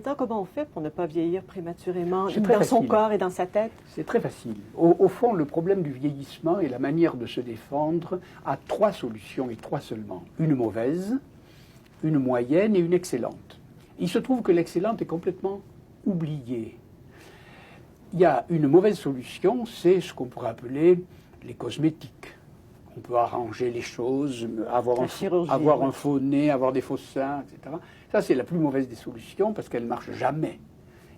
docteur, comment on fait pour ne pas vieillir prématurément C'est très dans son facile. corps et dans sa tête? C'est très facile. Au fond, le problème du vieillissement et la manière de se défendre a trois solutions et trois seulement. Une mauvaise, une moyenne et une excellente. Il se trouve que l'excellente est complètement oubliée. Il y a une mauvaise solution, c'est ce qu'on pourrait appeler les cosmétiques. On peut arranger les choses, avoir un faux nez, avoir des faux seins, etc. Ça, c'est la plus mauvaise des solutions parce qu'elle ne marche jamais.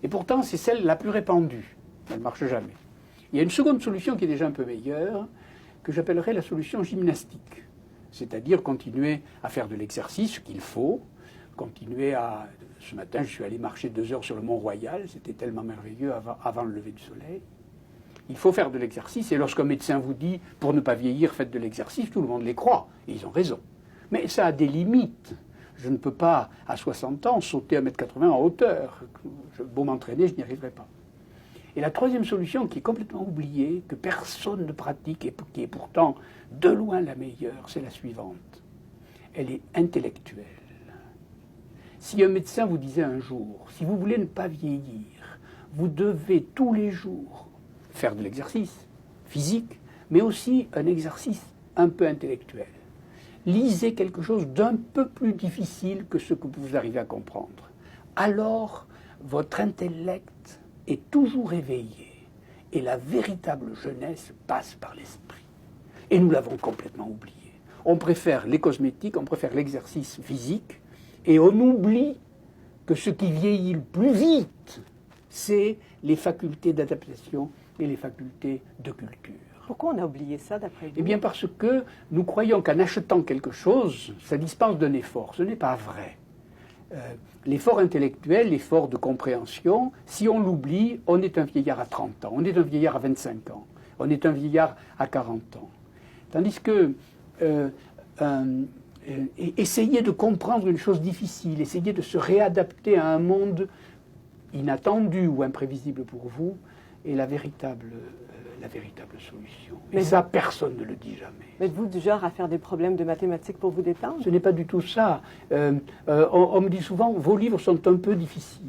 Et pourtant, c'est celle la plus répandue. Elle ne marche jamais. Il y a une seconde solution qui est déjà un peu meilleure, que j'appellerais la solution gymnastique. C'est-à-dire continuer à faire de l'exercice, ce qu'il faut, continuer à... Ce matin, je suis allé marcher 2 heures sur le Mont-Royal, c'était tellement merveilleux avant le lever du soleil. Il faut faire de l'exercice, et lorsqu'un médecin vous dit, pour ne pas vieillir, faites de l'exercice, tout le monde les croit, et ils ont raison. Mais ça a des limites. Je ne peux pas, à 60 ans, sauter 1,80 m en hauteur. Beau m'entraîner, je n'y arriverai pas. Et la troisième solution, qui est complètement oubliée, que personne ne pratique, et qui est pourtant de loin la meilleure, c'est la suivante. Elle est intellectuelle. Si un médecin vous disait un jour, si vous voulez ne pas vieillir, vous devez tous les jours faire de l'exercice physique, mais aussi un exercice un peu intellectuel. Lisez quelque chose d'un peu plus difficile que ce que vous arrivez à comprendre. Alors, votre intellect est toujours éveillé et la véritable jeunesse passe par l'esprit. Et nous l'avons complètement oublié. On préfère les cosmétiques, on préfère l'exercice physique et on oublie que ce qui vieillit le plus vite, c'est les facultés d'adaptation et les facultés de culture. Pourquoi on a oublié ça, d'après vous? Eh bien parce que nous croyons qu'en achetant quelque chose, ça dispense d'un effort. Ce n'est pas vrai. L'effort intellectuel, l'effort de compréhension, si on l'oublie, on est un vieillard à 30 ans, on est un vieillard à 25 ans, on est un vieillard à 40 ans. Tandis que essayer de comprendre une chose difficile, essayer de se réadapter à un monde inattendu ou imprévisible pour vous, est la véritable solution. Mais ça, personne ne le dit jamais. Mais êtes-vous du genre à faire des problèmes de mathématiques pour vous détendre? Ce n'est pas du tout ça. On me dit souvent, vos livres sont un peu difficiles.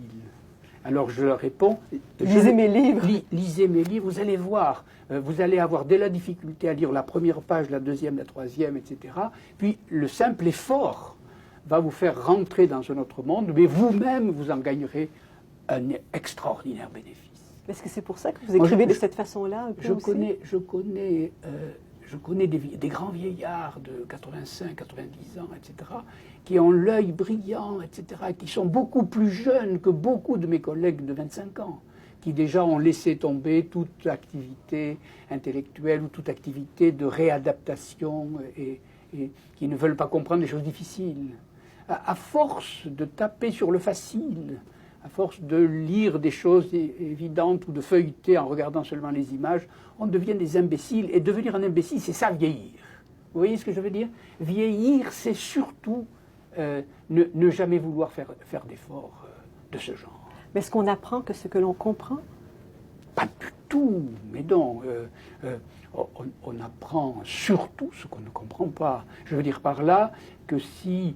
Alors je leur réponds, lisez mes livres. Lisez mes livres, vous allez voir. Vous allez avoir dès la difficulté à lire la première page, la deuxième, la troisième, etc. Puis le simple effort va vous faire rentrer dans un autre monde, mais vous-même, vous en gagnerez un extraordinaire bénéfice. Est-ce que c'est pour ça que vous écrivez de cette façon-là? Je connais des grands vieillards de 85, 90 ans, etc., qui ont l'œil brillant, etc., qui sont beaucoup plus jeunes que beaucoup de mes collègues de 25 ans, qui déjà ont laissé tomber toute activité intellectuelle ou toute activité de réadaptation et qui ne veulent pas comprendre les choses difficiles. À force de taper sur le facile, à force de lire des choses évidentes ou de feuilleter en regardant seulement les images, on devient des imbéciles. Et devenir un imbécile, c'est ça, vieillir. Vous voyez ce que je veux dire? Vieillir, c'est surtout ne jamais vouloir faire d'efforts de ce genre. Mais est-ce qu'on apprend que ce que l'on comprend? Pas du tout, mais non. On apprend surtout ce qu'on ne comprend pas. Je veux dire par là que si,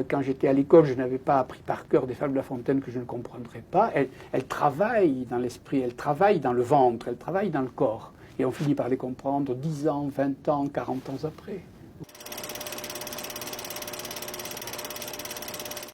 quand j'étais à l'école, je n'avais pas appris par cœur des fables de La Fontaine que je ne comprendrais pas, elles travaillent dans l'esprit, elles travaillent dans le ventre, elles travaillent dans le corps. Et on finit par les comprendre 10 ans, 20 ans, 40 ans après.